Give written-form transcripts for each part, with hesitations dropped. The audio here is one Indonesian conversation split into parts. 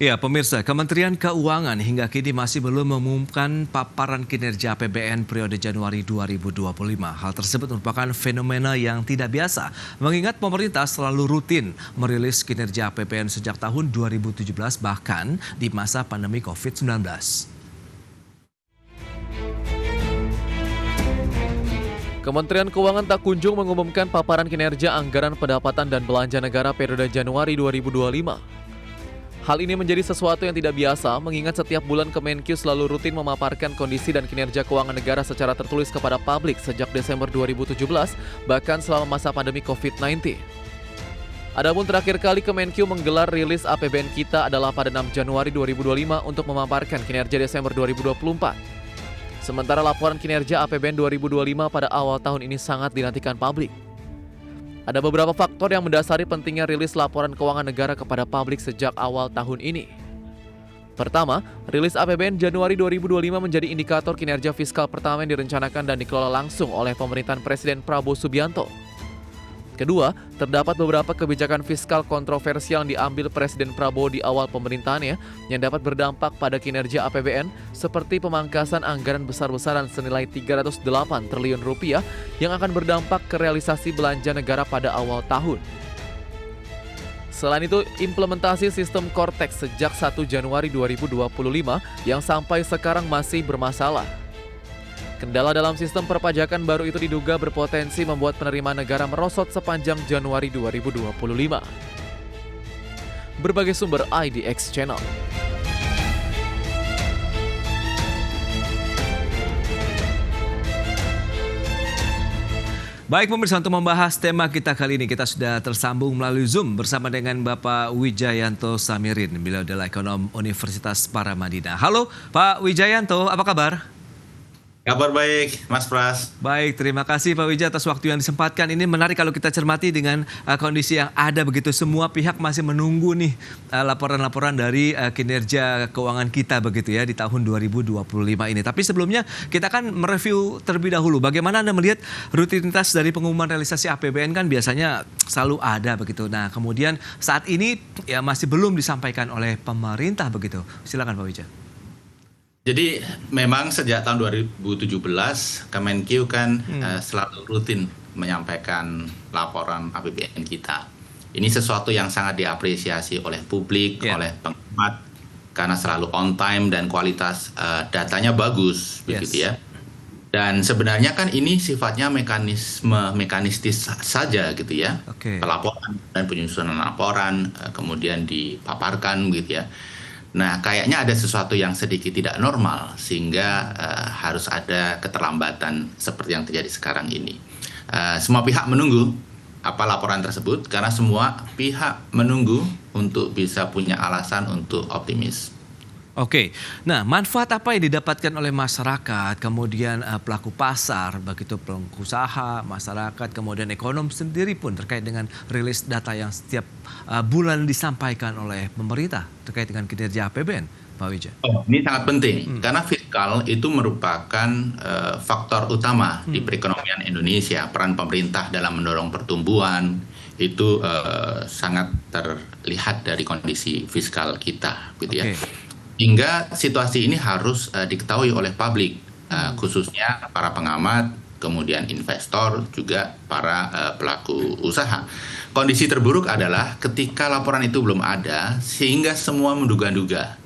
Ya, pemirsa, Kementerian Keuangan hingga kini masih belum mengumumkan paparan kinerja APBN periode Januari 2025. Hal tersebut merupakan fenomena yang tidak biasa, mengingat pemerintah selalu rutin merilis kinerja APBN sejak tahun 2017 bahkan di masa pandemi COVID-19. Kementerian Keuangan tak kunjung mengumumkan paparan kinerja anggaran pendapatan dan belanja negara periode Januari 2025. Hal ini menjadi sesuatu yang tidak biasa, mengingat setiap bulan Kemenkyu selalu rutin memaparkan kondisi dan kinerja keuangan negara secara tertulis kepada publik sejak Desember 2017, bahkan selama masa pandemi COVID-19. Adapun terakhir kali Kemenkyu menggelar rilis APBN kita adalah pada 6 Januari 2025 untuk memaparkan kinerja Desember 2024. Sementara laporan kinerja APBN 2025 pada awal tahun ini sangat dinantikan publik. Ada beberapa faktor yang mendasari pentingnya rilis laporan keuangan negara kepada publik sejak awal tahun ini. Pertama, rilis APBN Januari 2025 menjadi indikator kinerja fiskal pertama yang direncanakan dan dikelola langsung oleh pemerintahan Presiden Prabowo Subianto. Kedua, terdapat beberapa kebijakan fiskal kontroversial yang diambil Presiden Prabowo di awal pemerintahannya yang dapat berdampak pada kinerja APBN seperti pemangkasan anggaran besar-besaran senilai 308 triliun rupiah yang akan berdampak ke realisasi belanja negara pada awal tahun. Selain itu, implementasi sistem Cortex sejak 1 Januari 2025 yang sampai sekarang masih bermasalah. Kendala dalam sistem perpajakan baru itu diduga berpotensi membuat penerimaan negara merosot sepanjang Januari 2025. Berbagai sumber IDX Channel. Baik pemirsa, untuk membahas tema kita kali ini kita sudah tersambung melalui Zoom bersama dengan Bapak Wijayanto Samirin, beliau adalah ekonom Universitas Paramadina. Halo Pak Wijayanto, apa kabar? Kabar baik, Mas Pras. Baik, terima kasih Pak Wija atas waktu yang disempatkan. Ini menarik kalau kita cermati dengan kondisi yang ada begitu. Semua pihak masih menunggu nih laporan-laporan dari kinerja keuangan kita begitu ya di tahun 2025 ini. Tapi sebelumnya kita kan mereview terlebih dahulu. Bagaimana Anda melihat rutinitas dari pengumuman realisasi APBN kan biasanya selalu ada begitu. Nah kemudian saat ini ya masih belum disampaikan oleh pemerintah begitu. Silakan Pak Wija. Jadi memang sejak tahun 2017 Kemenkyu kan selalu rutin menyampaikan laporan APBN kita. Ini sesuatu yang sangat diapresiasi oleh publik, oleh pengamat, karena selalu on time dan kualitas datanya bagus, begitu ya. Dan sebenarnya kan ini sifatnya mekanistis saja gitu ya. Pelaporan dan penyusunan laporan kemudian dipaparkan gitu ya. Nah, kayaknya ada sesuatu yang sedikit tidak normal sehingga harus ada keterlambatan seperti yang terjadi sekarang ini. Semua pihak menunggu apa laporan tersebut karena semua pihak menunggu untuk bisa punya alasan untuk optimis. Oke, nah manfaat apa yang didapatkan oleh masyarakat, kemudian pelaku pasar, begitu pelaku usaha, masyarakat, kemudian ekonom sendiri pun terkait dengan rilis data yang setiap bulan disampaikan oleh pemerintah terkait dengan kinerja APBN, Pak Wija? Ini sangat penting karena fiskal itu merupakan faktor utama di perekonomian Indonesia. Peran pemerintah dalam mendorong pertumbuhan itu sangat terlihat dari kondisi fiskal kita, gitu ya. Hingga situasi ini harus diketahui oleh publik, khususnya para pengamat, kemudian investor, juga para pelaku usaha. Kondisi terburuk adalah ketika laporan itu belum ada, sehingga semua menduga-duga.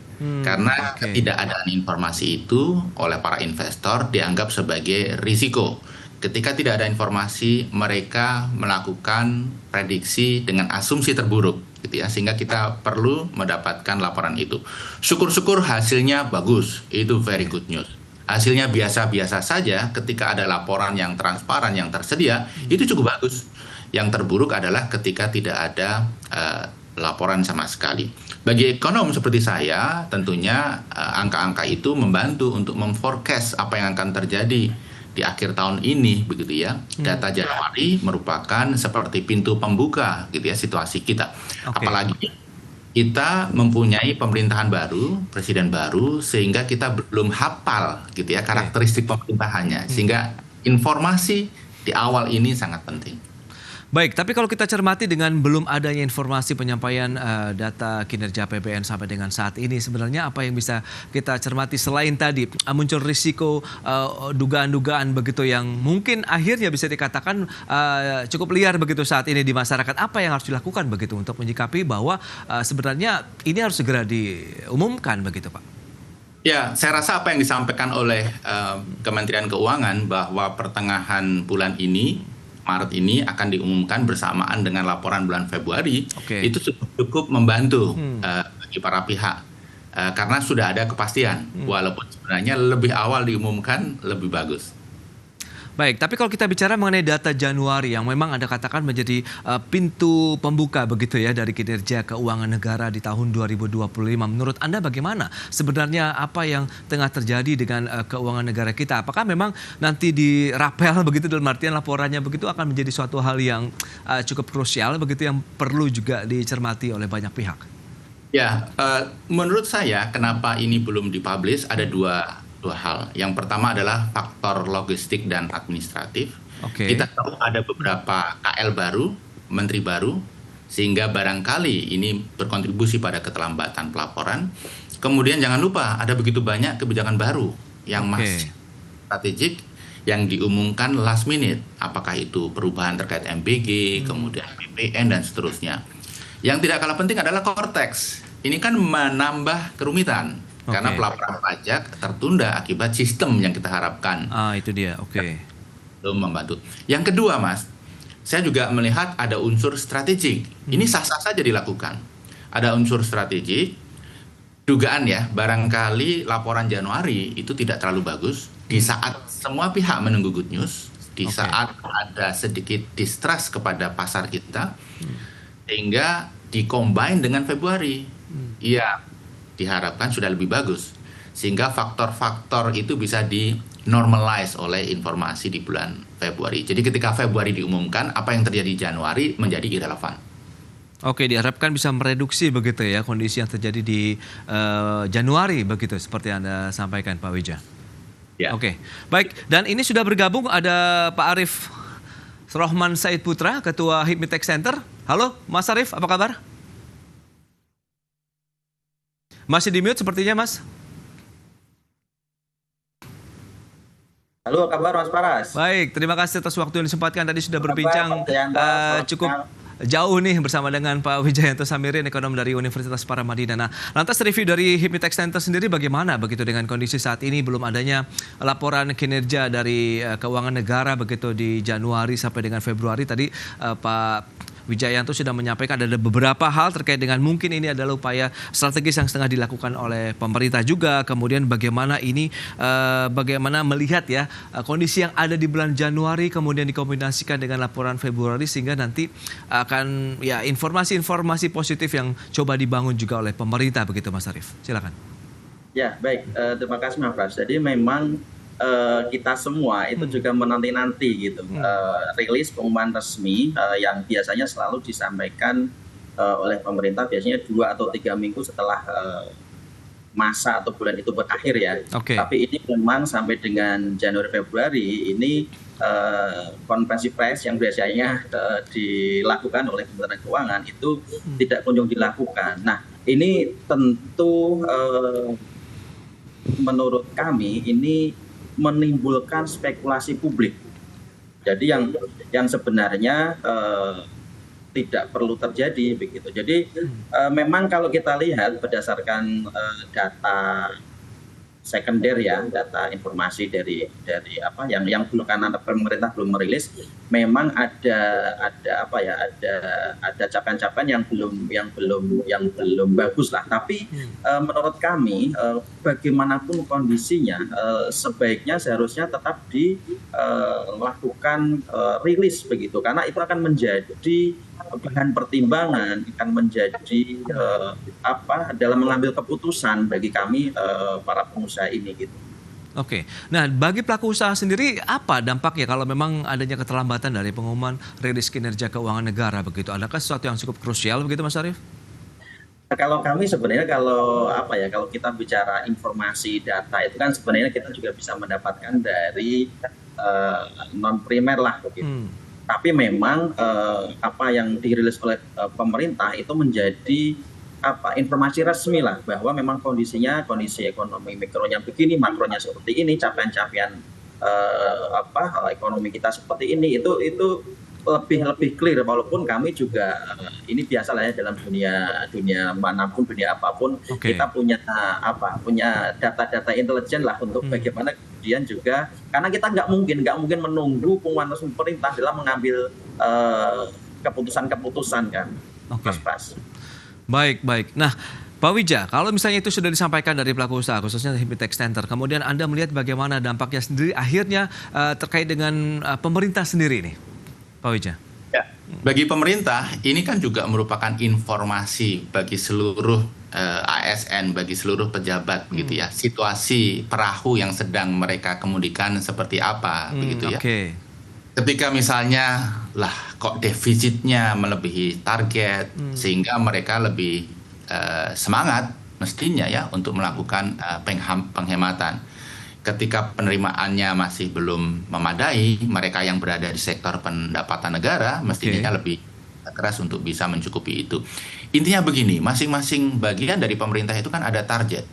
Karena ketidakadaan informasi itu oleh para investor dianggap sebagai risiko. Ketika tidak ada informasi, mereka melakukan prediksi dengan asumsi terburuk, gitu ya, sehingga kita perlu mendapatkan laporan itu. Syukur-syukur hasilnya bagus, itu very good news. Hasilnya biasa-biasa saja, ketika ada laporan yang transparan, yang tersedia, itu cukup bagus. Yang terburuk adalah ketika tidak ada laporan sama sekali. Bagi ekonom seperti saya, tentunya angka-angka itu membantu untuk memforecast apa yang akan terjadi di akhir tahun ini, begitu ya. Data Januari merupakan seperti pintu pembuka, gitu ya, situasi kita. Apalagi kita mempunyai pemerintahan baru, presiden baru, sehingga kita belum hafal, gitu ya, karakteristik pemerintahannya. Sehingga informasi di awal ini sangat penting. Baik, tapi kalau kita cermati dengan belum adanya informasi penyampaian data kinerja APBN sampai dengan saat ini, sebenarnya apa yang bisa kita cermati selain tadi muncul risiko dugaan-dugaan begitu yang mungkin akhirnya bisa dikatakan cukup liar begitu saat ini di masyarakat. Apa yang harus dilakukan begitu untuk menyikapi bahwa sebenarnya ini harus segera diumumkan begitu, Pak? Ya, saya rasa apa yang disampaikan oleh Kementerian Keuangan bahwa pertengahan bulan ini, Maret ini akan diumumkan bersamaan dengan laporan bulan Februari, itu cukup membantu bagi para pihak. Karena sudah ada kepastian, walaupun sebenarnya lebih awal diumumkan lebih bagus. Baik, tapi kalau kita bicara mengenai data Januari yang memang Anda katakan menjadi pintu pembuka begitu ya dari kinerja keuangan negara di tahun 2025. Menurut Anda bagaimana sebenarnya apa yang tengah terjadi dengan keuangan negara kita? Apakah memang nanti dirapel begitu dalam artian laporannya begitu akan menjadi suatu hal yang cukup krusial begitu yang perlu juga dicermati oleh banyak pihak? Ya, menurut saya kenapa ini belum dipublish ada dua hal. Yang pertama adalah faktor logistik dan administratif. Kita tahu ada beberapa KL baru, menteri baru, sehingga barangkali ini berkontribusi pada keterlambatan pelaporan. Kemudian jangan lupa ada begitu banyak kebijakan baru yang masih strategik yang diumumkan last minute. Apakah itu perubahan terkait MBG, kemudian PPN dan seterusnya. Yang tidak kalah penting adalah Cortex. Ini kan menambah kerumitan. Karena pelaporan pajak tertunda akibat sistem yang kita harapkan. Itu dia, Belum membantu. Yang kedua, Mas, saya juga melihat ada unsur strategik. Ini sah-sah saja dilakukan. Ada unsur strategik, dugaan ya, barangkali laporan Januari itu tidak terlalu bagus. Di saat semua pihak menunggu good news, di saat ada sedikit distrust kepada pasar kita, sehingga dikombine dengan Februari. Iya, diharapkan sudah lebih bagus. Sehingga faktor-faktor itu bisa di-normalize oleh informasi di bulan Februari. Jadi ketika Februari diumumkan, apa yang terjadi di Januari menjadi irrelevan. Diharapkan bisa mereduksi begitu ya kondisi yang terjadi di Januari begitu seperti Anda sampaikan Pak Wija. Ya. Baik. Dan ini sudah bergabung ada Pak Arief Rohman Said Putra, Ketua Hipmitech Center. Halo Mas Arief, apa kabar? Masih di mute sepertinya, Mas. Halo, kabar Mas Paras? Baik, terima kasih atas waktu yang disempatkan. Tadi sudah berbincang cukup jauh nih bersama dengan Pak Wijayanto Samirin, ekonom dari Universitas Paramadina. Nah, lantas review dari Hipmitech Center sendiri bagaimana begitu dengan kondisi saat ini belum adanya laporan kinerja dari keuangan negara begitu di Januari sampai dengan Februari. Tadi Pak Wijayanto sudah menyampaikan ada beberapa hal terkait dengan mungkin ini adalah upaya strategis yang setengah dilakukan oleh pemerintah juga. Kemudian bagaimana ini bagaimana melihat ya kondisi yang ada di bulan Januari kemudian dikombinasikan dengan laporan Februari sehingga nanti akan ya informasi-informasi positif yang coba dibangun juga oleh pemerintah begitu Mas Arief. Silakan. Ya, baik. Terima kasih Mas Pras. Jadi memang kita semua itu juga menanti-nanti gitu rilis pengumuman resmi yang biasanya selalu disampaikan oleh pemerintah biasanya 2 atau 3 minggu setelah masa atau bulan itu berakhir ya. Tapi ini memang sampai dengan Januari Februari ini konferensi pers yang biasanya dilakukan oleh Kementerian Keuangan itu tidak kunjung dilakukan. Nah, ini tentu menurut kami ini menimbulkan spekulasi publik. Jadi yang sebenarnya tidak perlu terjadi begitu. Jadi memang kalau kita lihat berdasarkan data sekunder ya, data informasi dari apa yang belum karena pemerintah belum merilis, memang ada capaian-capaian yang belum bagus lah. Tapi menurut kami bagaimanapun kondisinya sebaiknya seharusnya tetap dilakukan rilis begitu, karena itu akan menjadi bahan pertimbangan, akan menjadi dalam mengambil keputusan bagi kami para pengusaha ini gitu. Nah bagi pelaku usaha sendiri apa dampaknya kalau memang adanya keterlambatan dari pengumuman rilis kinerja keuangan negara begitu? Adakah sesuatu yang cukup krusial begitu Mas Arief? Kalau kami sebenarnya kalau kita bicara informasi data itu kan sebenarnya kita juga bisa mendapatkan dari non primer lah begitu. Tapi memang apa yang dirilis oleh pemerintah itu menjadi informasi resmi lah, bahwa memang kondisi ekonomi mikronya begini, makronya seperti ini, capaian-capaian ekonomi kita seperti ini, itu lebih clear. Walaupun kami juga ini biasa lah ya, dalam dunia manapun, dunia apapun, kita punya data-data intelijen lah untuk bagaimana kemudian juga, karena kita nggak mungkin menunggu pengumuman resmi pemerintah dalam mengambil keputusan kan, Mas Pras. Baik. Nah, Pak Wija, kalau misalnya itu sudah disampaikan dari pelaku usaha, khususnya Hipitex Center, kemudian Anda melihat bagaimana dampaknya sendiri akhirnya terkait dengan pemerintah sendiri nih, Pak Wija? Ya, bagi pemerintah ini kan juga merupakan informasi bagi seluruh ASN, bagi seluruh pejabat begitu ya. Situasi perahu yang sedang mereka kemudikan seperti apa begitu ya. Ketika misalnya kok defisitnya melebihi target, sehingga mereka lebih semangat mestinya ya untuk melakukan penghematan. Ketika penerimaannya masih belum memadai, mereka yang berada di sektor pendapatan negara mestinya lebih keras untuk bisa mencukupi itu. Intinya begini, masing-masing bagian dari pemerintah itu kan ada target.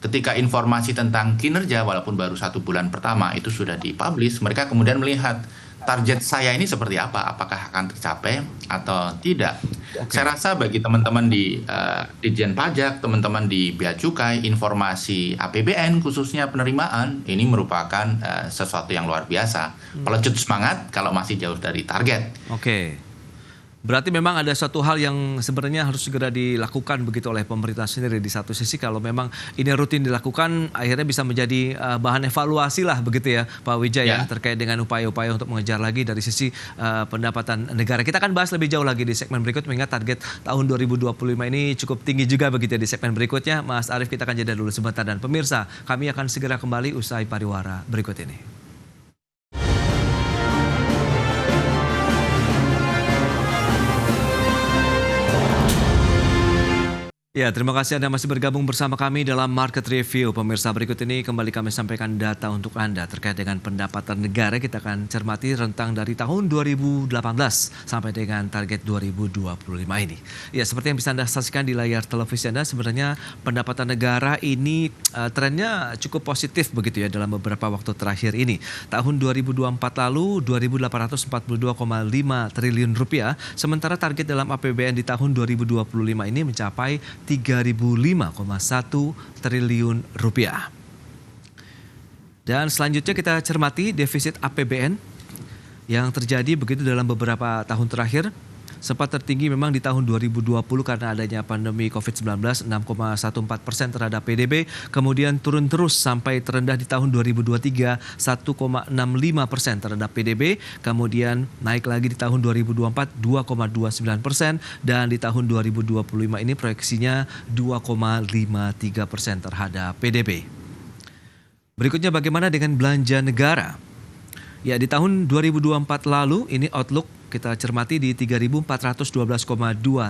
Ketika informasi tentang kinerja walaupun baru 1 bulan pertama itu sudah dipublish, mereka kemudian melihat target saya ini seperti apa, apakah akan tercapai atau tidak. Saya rasa bagi teman-teman di Ditjen Pajak, teman-teman di Bea Cukai, informasi APBN khususnya penerimaan ini merupakan sesuatu yang luar biasa. Pelecut semangat kalau masih jauh dari target. Berarti memang ada suatu hal yang sebenarnya harus segera dilakukan begitu oleh pemerintah sendiri. Di satu sisi kalau memang ini rutin dilakukan, akhirnya bisa menjadi bahan evaluasi lah begitu ya Pak Wijaya, terkait dengan upaya-upaya untuk mengejar lagi dari sisi pendapatan negara. Kita akan bahas lebih jauh lagi di segmen berikut, mengingat target tahun 2025 ini cukup tinggi juga begitu ya di segmen berikutnya. Mas Arief, kita akan jeda dulu sebentar, dan pemirsa, kami akan segera kembali usai pariwara berikut ini. Ya, terima kasih Anda masih bergabung bersama kami dalam Market Review. Pemirsa, berikut ini kembali kami sampaikan data untuk Anda terkait dengan pendapatan negara. Kita akan cermati rentang dari tahun 2018 sampai dengan target 2025 ini. Ya, seperti yang bisa Anda saksikan di layar televisi Anda, sebenarnya pendapatan negara ini trennya cukup positif begitu ya dalam beberapa waktu terakhir ini. Tahun 2024 lalu 2.842,5 triliun rupiah, sementara target dalam APBN di tahun 2025 ini mencapai 3.005,1 triliun rupiah. Dan selanjutnya kita cermati defisit APBN yang terjadi begitu dalam beberapa tahun terakhir. Sempat tertinggi memang di tahun 2020 karena adanya pandemi COVID-19, 6,14% terhadap PDB, kemudian turun terus sampai terendah di tahun 2023, 1,65% terhadap PDB, kemudian naik lagi di tahun 2024, 2,29%, dan di tahun 2025 ini proyeksinya 2,53% terhadap PDB. Berikutnya bagaimana dengan belanja negara? Ya, di tahun 2024 lalu ini outlook kita cermati di 3.412,2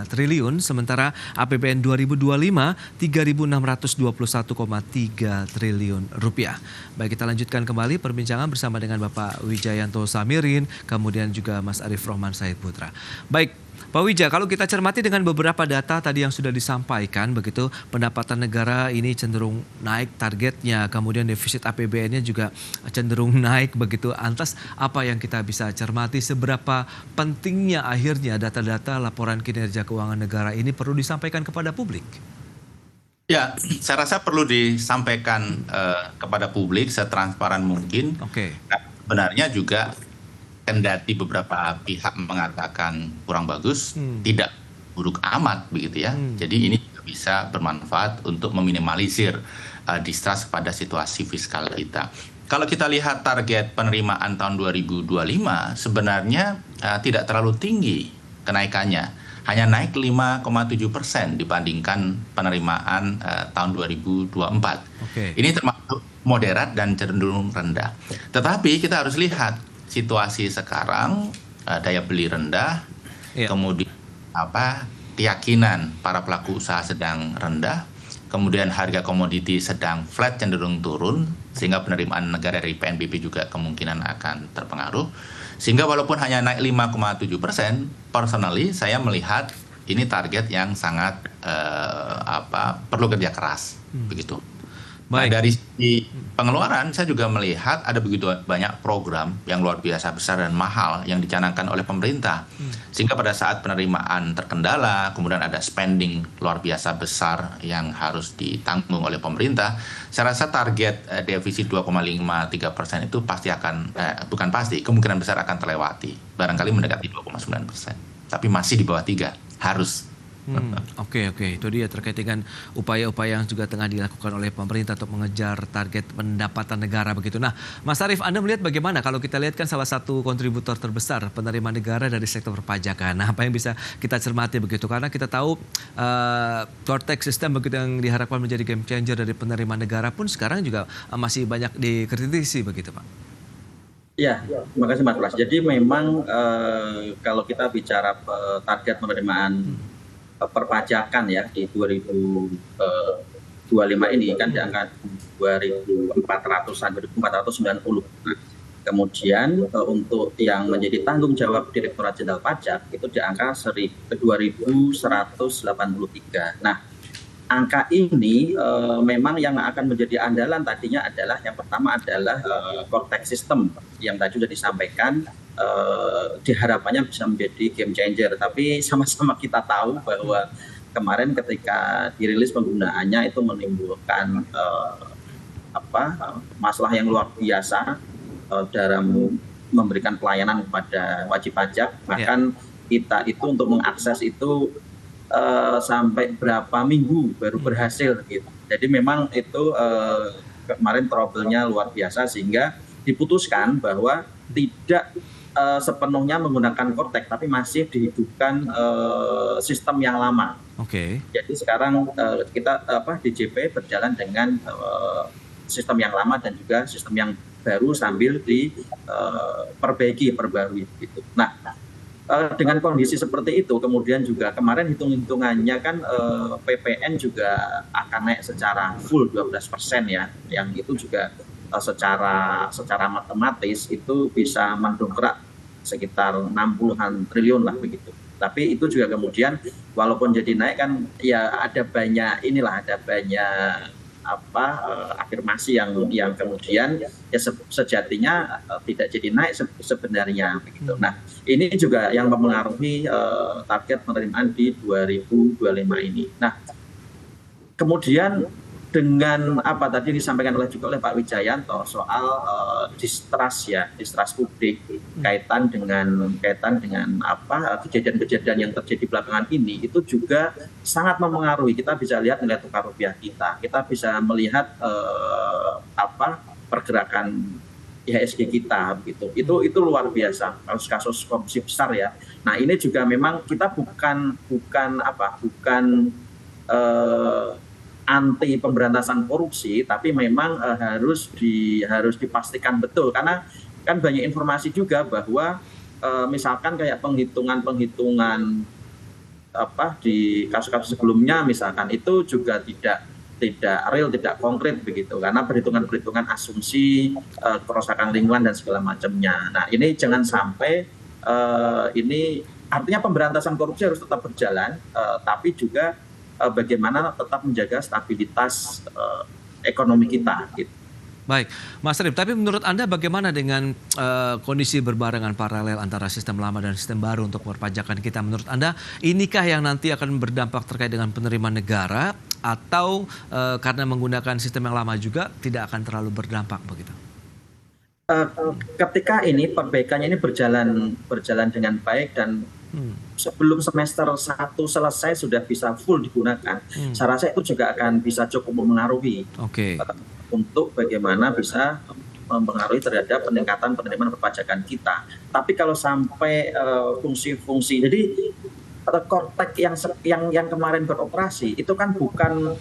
triliun, sementara APBN 2025 3.621,3 triliun rupiah. Baik, kita lanjutkan kembali perbincangan bersama dengan Bapak Wijayanto Samirin, kemudian juga Mas Arief Rohman Said Putra. Baik, Pak Wija, kalau kita cermati dengan beberapa data tadi yang sudah disampaikan begitu, pendapatan negara ini cenderung naik targetnya, kemudian defisit APBN-nya juga cenderung naik begitu. Lantas apa yang kita bisa cermati, seberapa pentingnya akhirnya data-data laporan kinerja keuangan negara ini perlu disampaikan kepada publik? Ya, saya rasa perlu disampaikan kepada publik setransparan mungkin. Sebenarnya juga kendati beberapa pihak mengatakan kurang bagus, tidak buruk amat begitu ya. Jadi ini juga bisa bermanfaat untuk meminimalisir distrust pada situasi fiskal kita. Kalau kita lihat target penerimaan tahun 2025 sebenarnya tidak terlalu tinggi kenaikannya, hanya naik 5,7% dibandingkan penerimaan tahun 2024. Ini termasuk moderat dan cenderung rendah. Tetapi kita harus lihat situasi sekarang, daya beli rendah, kemudian keyakinan para pelaku usaha sedang rendah, kemudian harga komoditi sedang flat cenderung turun, sehingga penerimaan negara dari PNBP juga kemungkinan akan terpengaruh. Sehingga walaupun hanya naik 5,7%, personally saya melihat ini target yang sangat perlu kerja keras, begitu. Nah, dari sisi pengeluaran, saya juga melihat ada begitu banyak program yang luar biasa besar dan mahal yang dicanangkan oleh pemerintah. Sehingga pada saat penerimaan terkendala, kemudian ada spending luar biasa besar yang harus ditanggung oleh pemerintah, saya rasa target defisit 2,53% itu pasti akan, bukan pasti, kemungkinan besar akan terlewati. Barangkali mendekati 2,9%. Tapi masih di bawah 3, harus. Oke, itu dia terkait dengan upaya-upaya yang juga tengah dilakukan oleh pemerintah untuk mengejar target pendapatan negara begitu. Nah, Mas Arief, Anda melihat bagaimana kalau kita lihat kan salah satu kontributor terbesar penerimaan negara dari sektor perpajakan. Nah, apa yang bisa kita cermati begitu? Karena kita tahu core tax system begitu yang diharapkan menjadi game changer dari penerimaan negara pun sekarang juga masih banyak dikritisi begitu, Pak. Ya, terima kasih Mas Pras. Jadi memang kalau kita bicara target penerimaan perpajakan ya di 2025 ini kan di angka 2.490. Kemudian untuk yang menjadi tanggung jawab Direktorat Jenderal Pajak itu di angka 2.183. Nah, angka ini memang yang akan menjadi andalan tadinya adalah yang pertama adalah core tax system yang tadi sudah disampaikan. Diharapkannya bisa menjadi game changer, tapi sama-sama kita tahu bahwa kemarin ketika dirilis penggunaannya itu menimbulkan masalah yang luar biasa dalam memberikan pelayanan kepada wajib pajak. Bahkan kita itu untuk mengakses itu sampai berapa minggu baru berhasil gitu. Jadi memang itu kemarin trouble-nya luar biasa sehingga diputuskan bahwa tidak sepenuhnya menggunakan core tax, tapi masih dihidupkan sistem yang lama. Oke. Jadi sekarang kita DJP berjalan dengan sistem yang lama dan juga sistem yang baru sambil perbarui gitu. Nah, dengan kondisi seperti itu, kemudian juga kemarin hitung-hitungannya kan PPN juga akan naik secara full 12% ya, yang itu juga secara matematis itu bisa mendongkrak sekitar 60-an triliun lah begitu. Tapi itu juga kemudian walaupun jadi naik kan ya ada banyak afirmasi yang kemudian ya sejatinya tidak jadi naik sebenarnya begitu. Nah, ini juga yang mempengaruhi target penerimaan di 2025 ini. Nah, kemudian dengan apa tadi disampaikan juga oleh Pak Wijayanto soal distrust publik kaitan dengan kejadian-kejadian yang terjadi belakangan ini itu juga sangat mempengaruhi. Kita bisa lihat nilai tukar rupiah kita bisa melihat pergerakan IHSG kita begitu. Itu luar biasa kasus korupsi besar ya. Nah, ini juga memang kita bukan anti pemberantasan korupsi, tapi memang harus dipastikan betul karena kan banyak informasi juga bahwa misalkan kayak penghitungan di kasus-kasus sebelumnya misalkan itu juga tidak real, tidak konkret begitu karena perhitungan asumsi kerusakan lingkungan dan segala macamnya. Nah, ini jangan sampai ini artinya pemberantasan korupsi harus tetap berjalan, tapi juga bagaimana tetap menjaga stabilitas ekonomi kita gitu. Baik, Mas Arief, tapi menurut Anda bagaimana dengan kondisi berbarengan paralel antara sistem lama dan sistem baru untuk perpajakan kita? Menurut Anda, inikah yang nanti akan berdampak terkait dengan penerimaan negara atau karena menggunakan sistem yang lama juga tidak akan terlalu berdampak begitu? Ketika ini perbaikannya ini berjalan dengan baik dan sebelum semester 1 selesai sudah bisa full digunakan, saya rasa itu juga akan bisa cukup mempengaruhi untuk bagaimana bisa mempengaruhi terhadap peningkatan penerimaan perpajakan kita. Tapi kalau sampai fungsi-fungsi, jadi core tax yang kemarin beroperasi itu kan bukan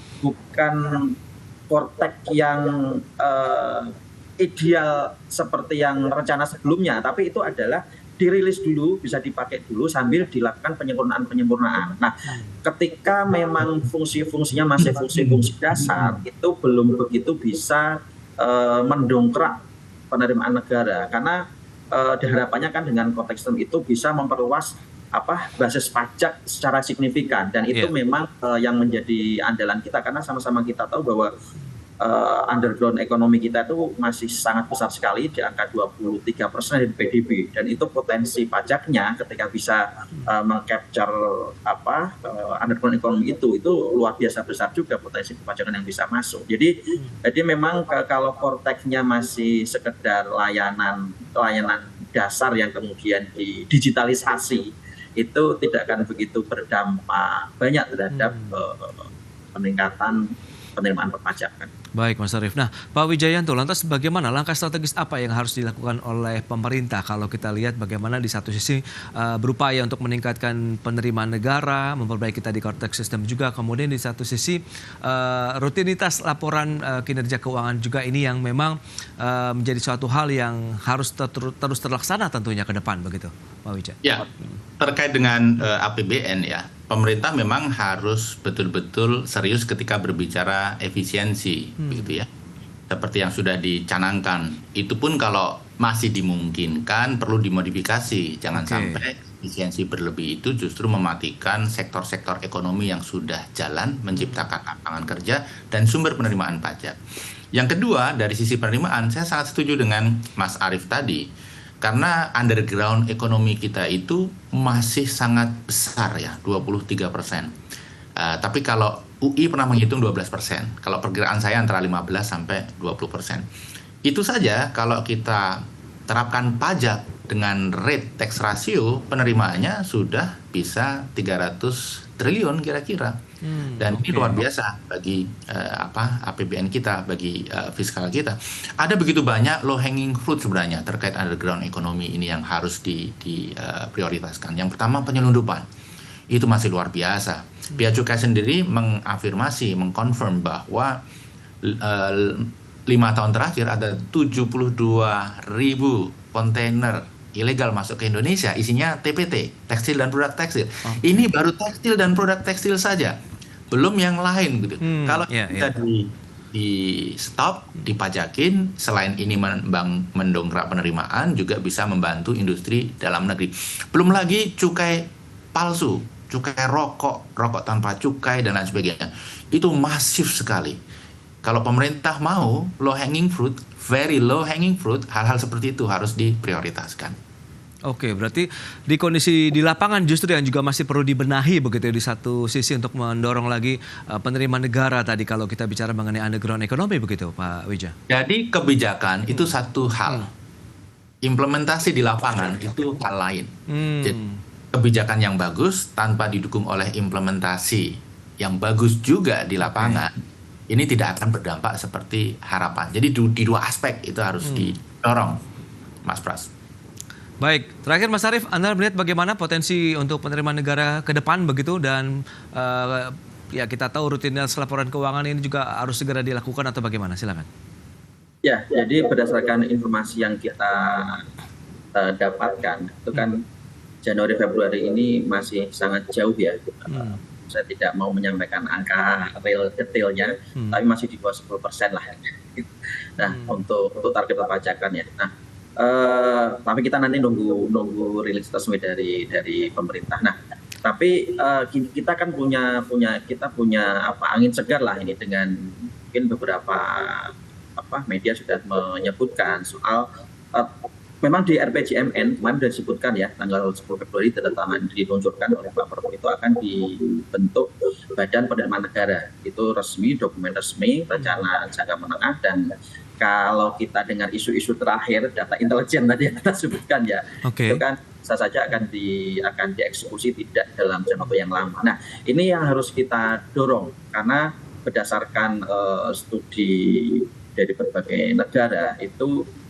core tax yang ideal seperti yang rencana sebelumnya, tapi itu adalah dirilis dulu, bisa dipakai dulu sambil dilakukan penyempurnaan. Nah, ketika memang fungsi-fungsinya masih fungsi-fungsi dasar, itu belum begitu bisa mendongkrak penerimaan negara, karena harapannya kan dengan konteks itu bisa memperluas basis pajak secara signifikan, dan itu memang yang menjadi andalan kita, karena sama-sama kita tahu bahwa underground ekonomi kita itu masih sangat besar sekali di angka 23% dari PDB, dan itu potensi pajaknya ketika bisa mengcapture underground ekonomi itu luar biasa besar juga potensi perpajakan yang bisa masuk. Jadi memang kalau korteksnya masih sekedar layanan dasar yang kemudian didigitalisasi, itu tidak akan begitu berdampak banyak terhadap peningkatan penerimaan perpajakan. Baik, Mas Arief. Nah, Pak Wijayanto, lantas bagaimana langkah strategis apa yang harus dilakukan oleh pemerintah kalau kita lihat bagaimana di satu sisi berupaya untuk meningkatkan penerimaan negara, memperbaiki tadi konteks sistem juga, kemudian di satu sisi rutinitas laporan kinerja keuangan juga ini yang memang menjadi suatu hal yang harus terus terlaksana tentunya ke depan, begitu, Pak Wijaya? Ya, terkait dengan APBN ya, pemerintah memang harus betul-betul serius ketika berbicara efisiensi, begitu ya. Seperti yang sudah dicanangkan. Itu pun kalau masih dimungkinkan perlu dimodifikasi. Jangan sampai efisiensi berlebih itu justru mematikan sektor-sektor ekonomi yang sudah jalan, menciptakan lapangan kerja dan sumber penerimaan pajak. Yang kedua, dari sisi penerimaan, saya sangat setuju dengan Mas Arief tadi. Karena underground ekonomi kita itu masih sangat besar ya, 23%. Tapi kalau UI pernah menghitung 12%. Kalau perkiraan saya antara 15 sampai 20%. Itu saja kalau kita terapkan pajak dengan rate tax ratio, penerimaannya sudah bisa 300 triliun kira-kira. Dan ini luar biasa bagi APBN kita, bagi fiskal kita. Ada begitu banyak low hanging fruit sebenarnya terkait underground ekonomi ini yang harus diprioritaskan. Yang pertama, penyelundupan. Itu masih luar biasa. Bea Cukai sendiri mengafirmasi, mengkonfirm bahwa 5 tahun terakhir ada 72.000 kontainer ilegal masuk ke Indonesia, isinya TPT, tekstil dan produk tekstil. Ini baru tekstil dan produk tekstil saja, belum yang lain gitu. Kalau kita di stop, dipajakin, selain ini mendongkrak penerimaan, juga bisa membantu industri dalam negeri. Belum lagi cukai palsu, cukai rokok tanpa cukai dan lain sebagainya. Itu masif sekali. Kalau pemerintah mau low hanging fruit, very low hanging fruit, hal-hal seperti itu harus diprioritaskan. Oke, berarti di kondisi di lapangan justru yang juga masih perlu dibenahi begitu ya, di satu sisi untuk mendorong lagi penerimaan negara tadi kalau kita bicara mengenai underground ekonomi, begitu Pak Wija. Jadi kebijakan itu satu hal, implementasi di lapangan itu hal lain. Jadi, kebijakan yang bagus tanpa didukung oleh implementasi yang bagus juga di lapangan, ini tidak akan berdampak seperti harapan. Jadi di dua aspek itu harus didorong, Mas Pras. Baik, terakhir Mas Arief, Anda melihat bagaimana potensi untuk penerimaan negara ke depan begitu, dan ya kita tahu rutinitas laporan keuangan ini juga harus segera dilakukan atau bagaimana? Silakan. Ya, jadi berdasarkan informasi yang kita dapatkan, itu kan Januari Februari ini masih sangat jauh ya. Saya tidak mau menyampaikan angka real detailnya, tapi masih di bawah 10% lah. Nah, untuk target perpajakan ya. Nah, tapi kita nanti nunggu rilis resmi dari pemerintah. Nah, tapi kita kan punya angin segar lah ini, dengan mungkin beberapa media sudah menyebutkan soal memang di RPJMN kemarin sudah disebutkan ya, tanggal 10 Februari diluncurkan oleh Pak Prabowo, itu akan dibentuk Badan Penerimaan Negara. Itu resmi, dokumen resmi, rencana jangka menengah, dan kalau kita dengar isu-isu terakhir, data intelijen tadi yang kita sebutkan ya, itu kan bisa saja akan dieksekusi tidak dalam jangka waktu yang lama. Nah, ini yang harus kita dorong, karena berdasarkan studi dari berbagai negara itu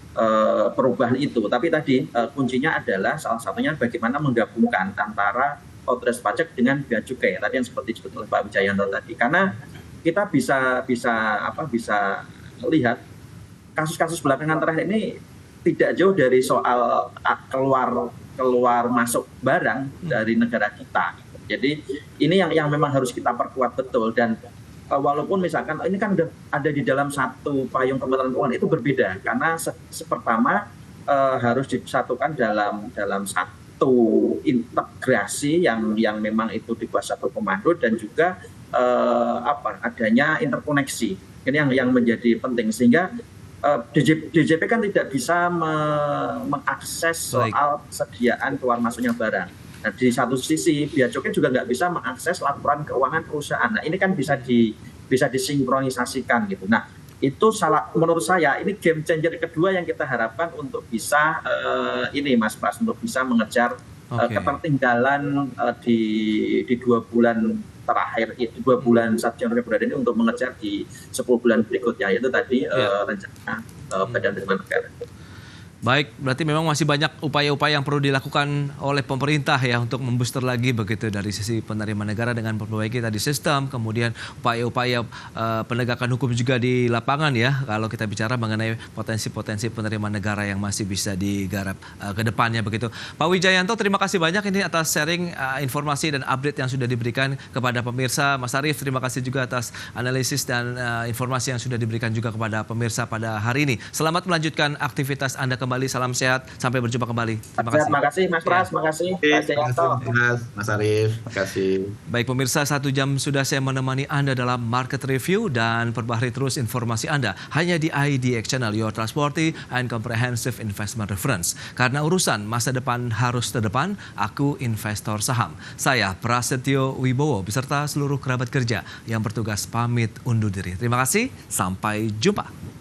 perubahan itu. Tapi tadi kuncinya adalah salah satunya bagaimana menggabungkan antara otoritas pajak dengan bea cukai. Tadi yang seperti disebut oleh Pak Wijayanto tadi. Karena kita bisa lihat kasus-kasus belakangan terakhir ini tidak jauh dari soal keluar keluar masuk barang dari negara kita. Jadi ini yang memang harus kita perkuat betul, dan walaupun misalkan ini kan ada di dalam satu payung Kementerian Keuangan, itu berbeda karena pertama harus disatukan dalam satu integrasi yang memang itu di bawah satu komando, dan juga adanya interkoneksi. Ini yang menjadi penting, sehingga DJP kan tidak bisa mengakses soal persediaan keluar masuknya barang. Nah, di satu sisi Bea Cukai juga nggak bisa mengakses laporan keuangan perusahaan. Nah, ini kan bisa disinkronisasikan gitu. Nah, itu menurut saya ini game changer kedua yang kita harapkan untuk bisa ini Mas Pras, untuk bisa mengejar ketertinggalan di 2 bulan terakhir, itu 2 bulan saat Januari Februari ini, untuk mengejar di 10 bulan berikutnya, yaitu tadi rencana Badan Penerimaan Negara. Baik, berarti memang masih banyak upaya-upaya yang perlu dilakukan oleh pemerintah ya untuk membooster lagi begitu dari sisi penerimaan negara dengan memperbaiki tadi sistem, kemudian upaya-upaya penegakan hukum juga di lapangan ya, kalau kita bicara mengenai potensi-potensi penerimaan negara yang masih bisa digarap ke depannya begitu. Pak Wijayanto, terima kasih banyak ini atas sharing informasi dan update yang sudah diberikan kepada pemirsa. Mas Arief, terima kasih juga atas analisis dan informasi yang sudah diberikan juga kepada pemirsa pada hari ini. Selamat melanjutkan aktivitas Anda kembali. Salam sehat, sampai berjumpa kembali. Terima kasih Mas Pras, terima kasih Pak Jayanto. Mas Arief, terima kasih. Baik pemirsa, 1 jam sudah saya menemani Anda dalam Market Review, dan perbaharui terus informasi Anda hanya di IDX Channel, Your Trustworthy and Comprehensive Investment Reference. Karena urusan masa depan harus terdepan, aku investor saham. Saya Prasetyo Wibowo beserta seluruh kerabat kerja yang bertugas pamit undur diri. Terima kasih, sampai jumpa.